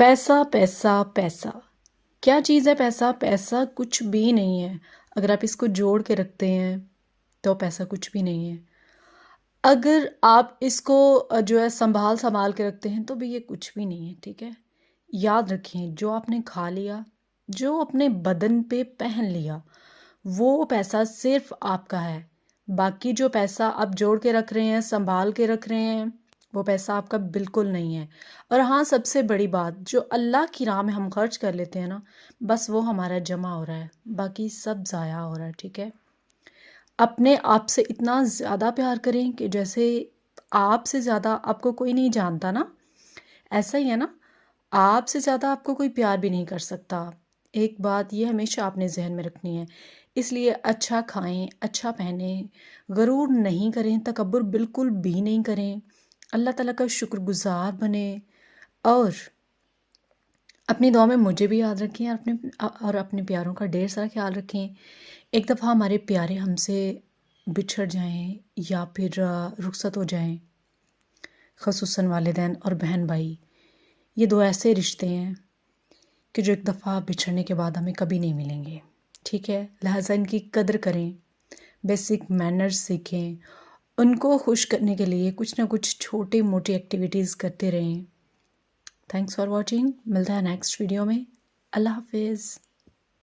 پیسہ پیسہ پیسہ کیا چیز ہے پیسہ؟ پیسہ کچھ بھی نہیں ہے۔ اگر آپ اس کو جوڑ کے رکھتے ہیں تو پیسہ کچھ بھی نہیں ہے۔ اگر آپ اس کو جو ہے سنبھال کے رکھتے ہیں تو بھی یہ کچھ بھی نہیں ہے، ٹھیک ہے؟ یاد رکھیں، جو آپ نے کھا لیا، جو اپنے بدن پہ پہن لیا، وہ پیسہ صرف آپ کا ہے۔ باقی جو پیسہ آپ جوڑ کے رکھ رہے ہیں، سنبھال کے رکھ رہے ہیں، وہ پیسہ آپ کا بالکل نہیں ہے۔ اور ہاں، سب سے بڑی بات، جو اللہ کی راہ میں ہم خرچ کر لیتے ہیں نا، بس وہ ہمارا جمع ہو رہا ہے، باقی سب ضائع ہو رہا ہے، ٹھیک ہے؟ اپنے آپ سے اتنا زیادہ پیار کریں کہ جیسے آپ سے زیادہ آپ کو کوئی نہیں جانتا نا، ایسا ہی ہے نا، آپ سے زیادہ آپ کو کوئی پیار بھی نہیں کر سکتا۔ ایک بات یہ ہمیشہ آپ نے ذہن میں رکھنی ہے۔ اس لیے اچھا کھائیں، اچھا پہنیں، غرور نہیں کریں، تکبر بالکل بھی نہیں کریں، اللہ تعالیٰ کا شکر گزار بنیں، اور اپنی دعا میں مجھے بھی یاد رکھیں، اور اپنے پیاروں کا ڈھیر سارا خیال رکھیں۔ ایک دفعہ ہمارے پیارے ہم سے بچھڑ جائیں یا پھر رخصت ہو جائیں، خصوصاً والدین اور بہن بھائی، یہ دو ایسے رشتے ہیں کہ جو ایک دفعہ بچھڑنے کے بعد ہمیں کبھی نہیں ملیں گے، ٹھیک ہے؟ لہٰذا ان کی قدر کریں، بیسک مینرز سیکھیں، ان کو خوش کرنے کے لیے کچھ نہ کچھ چھوٹے موٹے ایکٹیویٹیز کرتے رہیں۔ تھینکس فار واچنگ، ملتا ہے نیکسٹ ویڈیو میں۔ اللہ حافظ۔